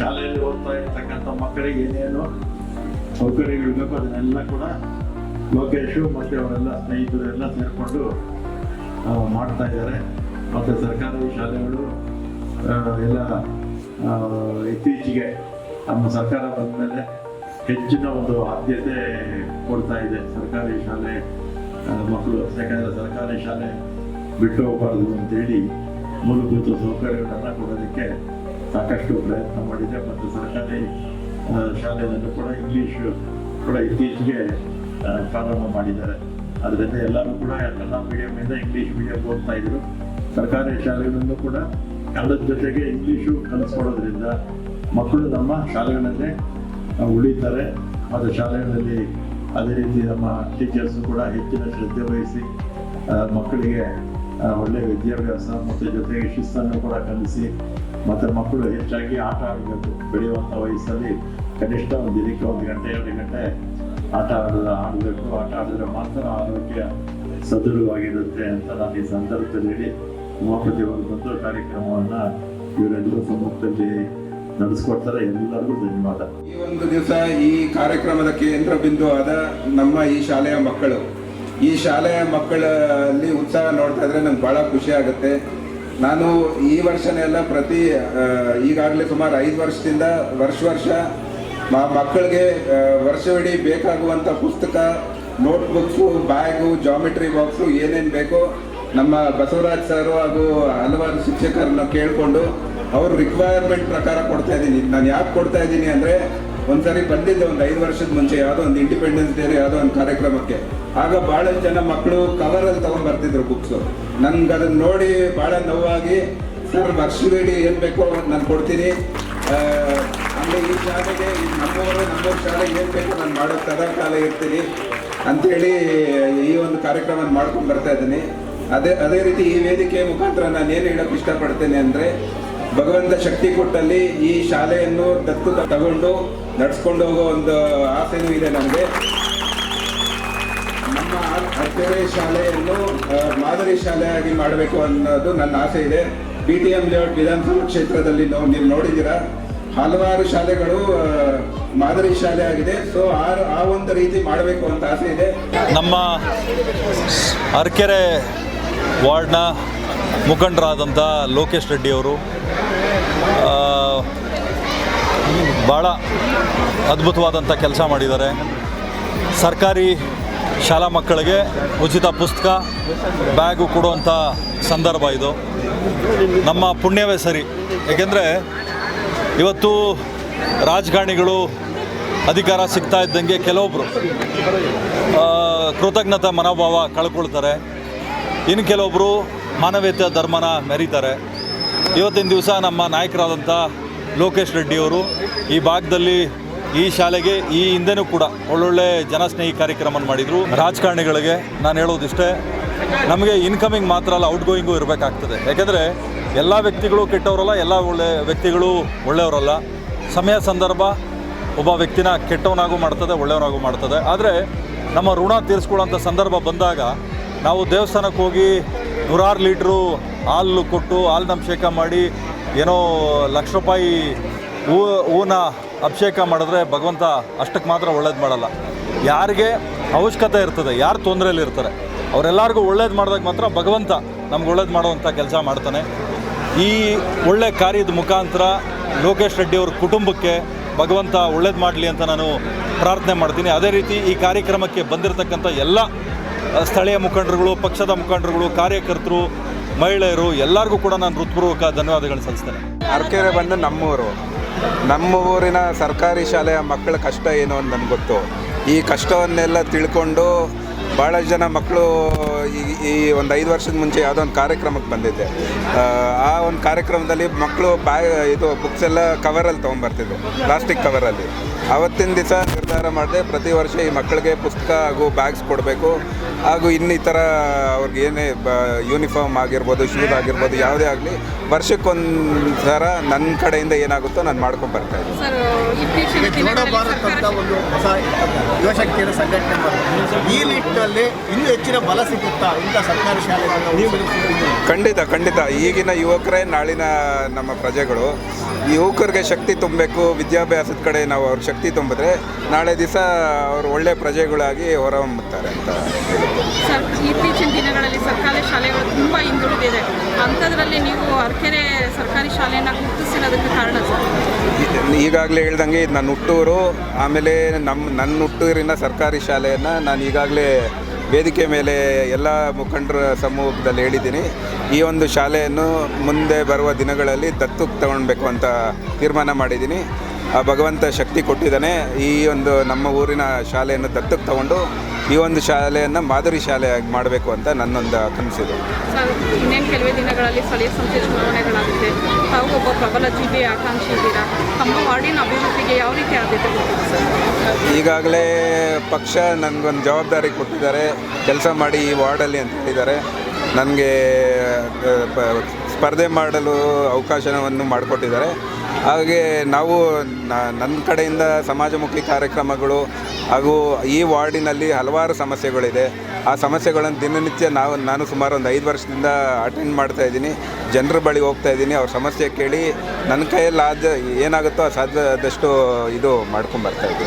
ಶಾಲೆಯಲ್ಲಿ ಓದ್ತಾ ಇರ್ತಕ್ಕಂಥ ಮಕ್ಕಳಿಗೆ ಏನೇನು ಸೌಕರ್ಯಗಳು ಬೇಕು ಅದನ್ನೆಲ್ಲ ಕೂಡ ಲೋಕೇಶು ಮತ್ತು ಅವರೆಲ್ಲ ಸ್ನೇಹಿತರು ಎಲ್ಲ ಸೇರಿಕೊಂಡು ಮಾಡ್ತಾ ಇದ್ದಾರೆ. ಮತ್ತು ಸರ್ಕಾರಿ ಶಾಲೆಗಳು ಎಲ್ಲ ಇತ್ತೀಚೆಗೆ ನಮ್ಮ ಸರ್ಕಾರ ಬಂದ ಮೇಲೆ ಹೆಚ್ಚಿನ ಒಂದು ಆದ್ಯತೆ ಕೊಡ್ತಾ ಇದೆ ಸರ್ಕಾರಿ ಶಾಲೆ ಮಕ್ಕಳು. ಯಾಕಂದರೆ ಸರ್ಕಾರಿ ಶಾಲೆ ಬಿಟ್ಟು ಹೋಗಬಾರ್ದು ಅಂತೇಳಿ ಮೂಲಭೂತ ಸೌಕರ್ಯಗಳನ್ನು ಕೊಡೋದಕ್ಕೆ ಸಾಕಷ್ಟು ಪ್ರಯತ್ನ ಮಾಡಿದೆ. ಮತ್ತು ಸರ್ಕಾರಿ ಶಾಲೆಯಲ್ಲೂ ಕೂಡ ಇಂಗ್ಲೀಷ್ ಕೂಡ ಇತ್ತೀಚೆಗೆ ಪ್ರಾರಂಭ ಮಾಡಿದ್ದಾರೆ. ಅದರಿಂದ ಎಲ್ಲರೂ ಕೂಡ ಕನ್ನಡ ಮೀಡಿಯಮಿಂದ ಇಂಗ್ಲೀಷ್ ಮೀಡಿಯಂ ಓದ್ತಾ ಇದ್ರು. ಸರ್ಕಾರಿ ಶಾಲೆಗಳಲ್ಲೂ ಕೂಡ ಕನ್ನಡದ ಜೊತೆಗೆ ಇಂಗ್ಲೀಷು ಕಲಿಸ್ಕೊಡೋದ್ರಿಂದ ಮಕ್ಕಳು ನಮ್ಮ ಶಾಲೆಗಳಲ್ಲೇ ಉಳಿತಾರೆ. ಮತ್ತು ಶಾಲೆಗಳಲ್ಲಿ ಅದೇ ರೀತಿ ನಮ್ಮ ಟೀಚರ್ಸು ಕೂಡ ಹೆಚ್ಚಿನ ಶ್ರದ್ಧೆ ವಹಿಸಿ ಮಕ್ಕಳಿಗೆ ಒಳ್ಳೆಯ ವಿದ್ಯಾಭ್ಯಾಸ ಮತ್ತು ಜೊತೆಗೆ ಶಿಸ್ತನ್ನು ಕೂಡ ಕಲಿಸಿ ಮತ್ತು ಮಕ್ಕಳು ಹೆಚ್ಚಾಗಿ ಆಟ ಆಡಬೇಕು. ಬೆಳೆಯುವಂಥ ವಯಸ್ಸಲ್ಲಿ ಕನಿಷ್ಠ ಒಂದು ದಿನಕ್ಕೆ 1 ಗಂಟೆ 2 ಗಂಟೆ ಆಡಬೇಕು. ಆಟ ಆಡಿದ್ರೆ ಮಾತ್ರ ಆರೋಗ್ಯ ಸದೃಢವಾಗಿರುತ್ತೆ ಅಂತ ನಾನು ಈ ಸಂದರ್ಭದಲ್ಲಿ ಹೇಳಿ ಉಮಾಪತಿ ಅವರು ಬಂದು ಕಾರ್ಯಕ್ರಮವನ್ನು ಇವರೆಲ್ಲರೂ ಸಮ್ಮುಖದಲ್ಲಿ ನಡೆಸ್ಕೊಡ್ತಾರೆ. ಎಲ್ಲರಿಗೂ ಧನ್ಯವಾದ. ಈ ಒಂದು ದಿವಸ ಈ ಕಾರ್ಯಕ್ರಮದ ಕೇಂದ್ರ ಬಿಂದು ಆದ ನಮ್ಮ ಈ ಶಾಲೆಯ ಮಕ್ಕಳು, ಈ ಶಾಲೆಯ ಮಕ್ಕಳಲ್ಲಿ ಉತ್ಸಾಹ ನೋಡ್ತಾ ಇದ್ರೆ ನಂಗೆ ಭಾಳ ಖುಷಿ ಆಗುತ್ತೆ. ನಾನು ಈ ವರ್ಷನೇ ಎಲ್ಲ ಈಗಾಗಲೇ ಸುಮಾರು 5 ವರ್ಷದಿಂದ ವರ್ಷ ಮಕ್ಕಳಿಗೆ ವರ್ಷವಿಡೀ ಬೇಕಾಗುವಂಥ ಪುಸ್ತಕ, ನೋಟ್ಬುಕ್ಸು, ಬ್ಯಾಗು, ಜಾಮಿಟ್ರಿ ಬಾಕ್ಸು ಏನೇನು ಬೇಕೋ ನಮ್ಮ ಬಸವರಾಜ್ ಸರ್ ಹಾಗೂ ಹಲವಾರು ಶಿಕ್ಷಕರನ್ನ ಕೇಳಿಕೊಂಡು ಅವ್ರ ರಿಕ್ವೈರ್ಮೆಂಟ್ ಪ್ರಕಾರ ಕೊಡ್ತಾ ಇದ್ದೀನಿ. ನಾನು ಯಾಕೆ ಕೊಡ್ತಾ ಇದ್ದೀನಿ ಅಂದರೆ, ಒಂದ್ಸರಿ ಬಂದಿದ್ದೆ ಒಂದು 5 ವರ್ಷದ ಮುಂಚೆ ಯಾವುದೋ ಒಂದು ಇಂಡಿಪೆಂಡೆನ್ಸ್ ಡೇ ಯಾವುದೋ ಒಂದು ಕಾರ್ಯಕ್ರಮಕ್ಕೆ. ಆಗ ಭಾಳಷ್ಟು ಜನ ಮಕ್ಕಳು ಕವರಲ್ಲಿ ತೊಗೊಂಡ್ಬರ್ತಿದ್ರು ಬುಕ್ಸು. ನನ್ಗೆ ಅದನ್ನು ನೋಡಿ ಭಾಳ ನೋವಾಗಿ, ಸರ್ ವರ್ಷವಿಡೀ ಏನು ಬೇಕೋ ನಾನು ಕೊಡ್ತೀನಿ, ಅಂದರೆ ಈ ಶಾಲೆಗೆ ನಮ್ಮ ಶಾಲೆಗೆ ಏನು ಬೇಕೋ ನಾನು ಮಾಡೋ ಕಾಲ ಇರ್ತೀನಿ ಅಂಥೇಳಿ ಈ ಒಂದು ಕಾರ್ಯಕ್ರಮ ಮಾಡ್ಕೊಂಡು ಬರ್ತಾ ಇದ್ದೀನಿ. ಅದೇ ರೀತಿ ಈ ವೇದಿಕೆ ಮುಖಾಂತರ ನಾನು ಏನು ಹೇಳೋಕ್ಕೆ ಇಷ್ಟಪಡ್ತೇನೆ ಅಂದರೆ, ಭಗವಂತ ಶಕ್ತಿ ಕೊಟ್ಟಲ್ಲಿ ಈ ಶಾಲೆಯನ್ನು ದತ್ತು ತಗೊಂಡು ನಡೆಸ್ಕೊಂಡು ಹೋಗೋ ಒಂದು ಆಸೆನೂ ಇದೆ ನನಗೆ. ನಮ್ಮ ಅರ್ಕೆರೆ ಶಾಲೆಯನ್ನು ಮಾದರಿ ಶಾಲೆಯಾಗಿ ಮಾಡಬೇಕು ಅನ್ನೋದು ನನ್ನ ಆಸೆ ಇದೆ. BTM ಲೇಔಟ್ ವಿಧಾನಸಭಾ ಕ್ಷೇತ್ರದಲ್ಲಿ ನೀವು ನೋಡಿದ್ದೀರಾ, ಹಲವಾರು ಶಾಲೆಗಳು ಮಾದರಿ ಶಾಲೆ ಆಗಿದೆ. ಸೊ ಆ ಒಂದು ರೀತಿ ಮಾಡಬೇಕು ಅಂತ ಆಸೆ ಇದೆ. ನಮ್ಮ ಅರ್ಕೆರೆ ವಾರ್ಡ್ನ ಮುಖಂಡರಾದಂಥ ಲೋಕೇಶ್ ರೆಡ್ಡಿ ಅವರು ಭಾಳ ಅದ್ಭುತವಾದಂಥ ಕೆಲಸ ಮಾಡಿದ್ದಾರೆ. ಸರ್ಕಾರಿ ಶಾಲಾ ಮಕ್ಕಳಿಗೆ ಉಚಿತ ಪುಸ್ತಕ, ಬ್ಯಾಗು ಕೊಡುವಂಥ ಸಂದರ್ಭ ಇದು. ನಮ್ಮ ಪುಣ್ಯವೇ ಸರಿ. ಏಕೆಂದರೆ ಇವತ್ತು ರಾಜಕಾರಣಿಗಳು ಅಧಿಕಾರ ಸಿಗ್ತಾ ಇದ್ದಂಗೆ ಕೆಲವೊಬ್ಬರು ಕೃತಜ್ಞತಾ ಮನೋಭಾವ ಕಳ್ಕೊಳ್ತಾರೆ. ಇನ್ನು ಕೆಲವೊಬ್ಬರು ಮಾನವೀಯತೆ ಧರ್ಮನ ಮೆರೀತಾರೆ. ಇವತ್ತಿನ ದಿವಸ ನಮ್ಮ ನಾಯಕರಾದಂಥ ಲೋಕೇಶ್ ರೆಡ್ಡಿಯವರು ಈ ಭಾಗದಲ್ಲಿ ಈ ಶಾಲೆಗೆ ಈ ಹಿಂದೆನೂ ಕೂಡ ಒಳ್ಳೊಳ್ಳೆ ಜನಸ್ನೇಹಿ ಕಾರ್ಯಕ್ರಮವನ್ನು ಮಾಡಿದರು. ರಾಜಕಾರಣಿಗಳಿಗೆ ನಾನು ಹೇಳೋದಿಷ್ಟೇ, ನಮಗೆ ಇನ್ಕಮಿಂಗ್ ಮಾತ್ರ ಅಲ್ಲ, ಔಟ್ಗೋಯಿಂಗು ಇರಬೇಕಾಗ್ತದೆ. ಯಾಕೆಂದರೆ ಎಲ್ಲ ವ್ಯಕ್ತಿಗಳು ಕೆಟ್ಟವರಲ್ಲ, ಎಲ್ಲ ಒಳ್ಳೆ ವ್ಯಕ್ತಿಗಳು ಒಳ್ಳೆಯವರಲ್ಲ. ಸಮಯ ಸಂದರ್ಭ ಒಬ್ಬ ವ್ಯಕ್ತಿನ ಕೆಟ್ಟವನಾಗೂ ಮಾಡ್ತದೆ, ಒಳ್ಳೆಯವನಾಗೂ ಮಾಡ್ತದೆ. ಆದರೆ ನಮ್ಮ ಋಣ ತೀರಿಸ್ಕೊಳ್ಳೋಂಥ ಸಂದರ್ಭ ಬಂದಾಗ ನಾವು ದೇವಸ್ಥಾನಕ್ಕೆ ಹೋಗಿ 100 ಲೀಟ್ರು ಹಾಲು ಕೊಟ್ಟು ಹಾಲಿನ ಅಭಿಷೇಕ ಮಾಡಿ ಏನೋ ಲಕ್ಷ ರೂಪಾಯಿ ಹೂನ ಅಭಿಷೇಕ ಮಾಡಿದ್ರೆ ಭಗವಂತ ಅಷ್ಟಕ್ಕೆ ಮಾತ್ರ ಒಳ್ಳೇದು ಮಾಡಲ್ಲ. ಯಾರಿಗೆ ಅವಶ್ಯಕತೆ ಇರ್ತದೆ, ಯಾರು ತೊಂದರೆಯಲ್ಲಿ ಇರ್ತಾರೆ, ಅವರೆಲ್ಲರಿಗೂ ಒಳ್ಳೇದು ಮಾಡಿದಾಗ ಮಾತ್ರ ಭಗವಂತ ನಮ್ಗೆ ಒಳ್ಳೇದು ಮಾಡುವಂಥ ಕೆಲಸ ಮಾಡ್ತಾನೆ. ಈ ಒಳ್ಳೆ ಕಾರ್ಯದ ಮುಖಾಂತರ ಲೋಕೇಶ್ ರೆಡ್ಡಿ ಅವ್ರ ಕುಟುಂಬಕ್ಕೆ ಭಗವಂತ ಒಳ್ಳೇದು ಮಾಡಲಿ ಅಂತ ನಾನು ಪ್ರಾರ್ಥನೆ ಮಾಡ್ತೀನಿ. ಅದೇ ರೀತಿ ಈ ಕಾರ್ಯಕ್ರಮಕ್ಕೆ ಬಂದಿರತಕ್ಕಂಥ ಎಲ್ಲ ಸ್ಥಳೀಯ ಮುಖಂಡರುಗಳು, ಪಕ್ಷದ ಮುಖಂಡರುಗಳು, ಕಾರ್ಯಕರ್ತರು, ಮಹಿಳೆಯರು ಎಲ್ಲರಿಗೂ ಕೂಡ ನಾನು ಹೃತ್ಪೂರ್ವಕ ಧನ್ಯವಾದಗಳನ್ನು ಸಲ್ಲಿಸ್ತೇನೆ. ಅರ್ಕೆರೆ ಬಂದು ನಮ್ಮ ಊರಿನ ಸರ್ಕಾರಿ ಶಾಲೆಯ ಮಕ್ಕಳ ಕಷ್ಟ ಏನು ಅಂತ ನನಗೆ ಗೊತ್ತು. ಈ ಕಷ್ಟವನ್ನೆಲ್ಲ ತಿಳ್ಕೊಂಡು ಭಾಳಷ್ಟು ಜನ ಮಕ್ಕಳು ಈ ಒಂದು 5 ವರ್ಷದ ಮುಂಚೆ ಯಾವುದೋ ಒಂದು ಕಾರ್ಯಕ್ರಮಕ್ಕೆ ಬಂದಿದ್ದೆ. ಆ ಒಂದು ಕಾರ್ಯಕ್ರಮದಲ್ಲಿ ಮಕ್ಕಳು ಬುಕ್ಸ್ ಎಲ್ಲ ಕವರಲ್ಲಿ ತೊಗೊಂಬರ್ತಿದ್ರು, ಪ್ಲಾಸ್ಟಿಕ್ ಕವರಲ್ಲಿ. ಆವತ್ತಿನ ದಿವಸ ನಿರ್ಧಾರ ಮಾಡಿದೆ, ಪ್ರತಿ ವರ್ಷ ಈ ಮಕ್ಕಳಿಗೆ ಪುಸ್ತಕ ಹಾಗೂ ಬ್ಯಾಗ್ಸ್ ಕೊಡಬೇಕು. ಹಾಗೂ ಇನ್ನಿತರ ಅವ್ರಿಗೆ ಏನೇ ಯೂನಿಫಾರ್ಮ್ ಆಗಿರ್ಬೋದು, ಶೂಸ್ ಆಗಿರ್ಬೋದು, ಯಾವುದೇ ಆಗಲಿ ವರ್ಷಕ್ಕೊಂದು ಥರ ನನ್ನ ಕಡೆಯಿಂದ ಏನಾಗುತ್ತೋ ನಾನು ಮಾಡ್ಕೊಂಡು ಬರ್ತಾ ಇದ್ದೀನಿ. ಸರ್, ಇತ್ತೀಚಿನ ಜೋಡ ದಿನಗಳಲ್ಲಿ ಭಾರತ್ ಅಂತ ಒಂದು ಹೊಸ ಯುವಶಕ್ತಿಯರ ಸಂಘಟನೆ ಬರುತ್ತೆ. ಈ ನಿಟ್ಟಿನಲ್ಲಿ ಇನ್ನೂ ಹೆಚ್ಚಿನ ಬಲ ಸಿಗುತ್ತಾ ಇಂಥ ಸರ್ಕಾರಿ ಶಾಲೆಗಳನ್ನು? ಖಂಡಿತ ಈಗಿನ ಯುವಕರೇ ನಾಳಿನ ನಮ್ಮ ಪ್ರಜೆಗಳು. ಯುವಕರಿಗೆ ಶಕ್ತಿ ತುಂಬಬೇಕು, ವಿದ್ಯಾಭ್ಯಾಸದ ಕಡೆ ನಾವು ಅವ್ರ ಶಕ್ತಿ ತುಂಬಿದ್ರೆ ನಾಳೆ ದಿವಸ ಅವರು ಒಳ್ಳೆ ಪ್ರಜೆಗಳಾಗಿ ಹೊರಹೊಮ್ಮುತ್ತಾರೆ ಅಂತ ಹೇಳ್ಬೋದು. ಸರ್, ಇತ್ತೀಚಿನ ದಿನಗಳಲ್ಲಿ ಸರ್ಕಾರಿ ಶಾಲೆಗಳು ತುಂಬ ಹಿಂದುಳಿದಿದೆ. ಅಂಥದ್ರಲ್ಲಿ ನೀವು ಅರಕೆರೆ ಸರ್ಕಾರಿ ಶಾಲೆಯನ್ನು ಗುರುತಿಸಿರೋದಕ್ಕೆ ಕಾರಣ ಸರ್? ಈಗಾಗಲೇ ಹೇಳ್ದಂಗೆ ಇದು ನನ್ನ ಹುಟ್ಟೂರು. ಆಮೇಲೆ ನನ್ನ ಹುಟ್ಟೂರಿನ ಸರ್ಕಾರಿ ಶಾಲೆಯನ್ನು ನಾನು ಈಗಾಗಲೇ ವೇದಿಕೆ ಮೇಲೆ ಎಲ್ಲ ಮುಖಂಡರ ಸಮ್ಮುಖದಲ್ಲಿ ಹೇಳಿದ್ದೀನಿ. ಈ ಒಂದು ಶಾಲೆಯನ್ನು ಮುಂದೆ ಬರುವ ದಿನಗಳಲ್ಲಿ ದತ್ತಕ್ಕೆ ತಗೊಳ್ಬೇಕು ಅಂತ ತೀರ್ಮಾನ ಮಾಡಿದ್ದೀನಿ. ಆ ಭಗವಂತ ಶಕ್ತಿ ಕೊಟ್ಟಿದ್ದಾನೆ. ಈ ಒಂದು ನಮ್ಮ ಊರಿನ ಶಾಲೆಯನ್ನು ದತ್ತಕ್ಕೆ ತಗೊಂಡು ಈ ಒಂದು ಶಾಲೆಯನ್ನು ಮಾದರಿ ಶಾಲೆಯಾಗಿ ಮಾಡಬೇಕು ಅಂತ ನನ್ನೊಂದು ಕನಸಿದೆ. ಸರ್, ಇನ್ನೇನು ಕೆಲವೇ ದಿನಗಳಲ್ಲಿ ಸ್ಥಳೀಯ ಸಂಸ್ಥೆ ಚುನಾವಣೆಗಳಾಗುತ್ತೆ. ತಾವು ಒಬ್ಬ ಪ್ರಬಲ ಜಿಲ್ಲೆ ಆಕಾಂಕ್ಷಿ ಇದ್ದೀರಾ. ತಮ್ಮ ವಾರ್ಡಿನ ಅಭಿವೃದ್ಧಿಗೆ ಯಾವ ರೀತಿ ಆದ್ಯತೆ ಕೊಡ್ತೀರಾ ಸರ್? ಈಗಾಗಲೇ ಪಕ್ಷ ನನಗೊಂದು ಜವಾಬ್ದಾರಿ ಕೊಟ್ಟಿದ್ದಾರೆ, ಕೆಲಸ ಮಾಡಿ ಈ ವಾರ್ಡಲ್ಲಿ ಅಂತ ಹೇಳಿದ್ದಾರೆ. ನನಗೆ ಸ್ಪರ್ಧೆ ಮಾಡಲು ಅವಕಾಶವನ್ನು ಮಾಡಿಕೊಟ್ಟಿದ್ದಾರೆ. ಹಾಗೆ ನಾವು ನನ್ನ ಕಡೆಯಿಂದ ಸಮಾಜಮುಖಿ ಕಾರ್ಯಕ್ರಮಗಳು ಹಾಗೂ ಈ ವಾರ್ಡಿನಲ್ಲಿ ಹಲವಾರು ಸಮಸ್ಯೆಗಳಿದೆ. ಆ ಸಮಸ್ಯೆಗಳನ್ನು ದಿನನಿತ್ಯ ನಾನು ಸುಮಾರು ಒಂದು 5 ವರ್ಷದಿಂದ ಅಟೆಂಡ್ ಮಾಡ್ತಾಯಿದ್ದೀನಿ. ಜನರ ಬಳಿ ಹೋಗ್ತಾಯಿದ್ದೀನಿ, ಅವ್ರ ಸಮಸ್ಯೆ ಕೇಳಿ ನನ್ನ ಕೈಯಲ್ಲಿ ಏನಾಗುತ್ತೋ ಸಾಧ್ಯದಷ್ಟು ಇದು ಮಾಡ್ಕೊಂಬರ್ತಾಯಿದ್ದೀನಿ.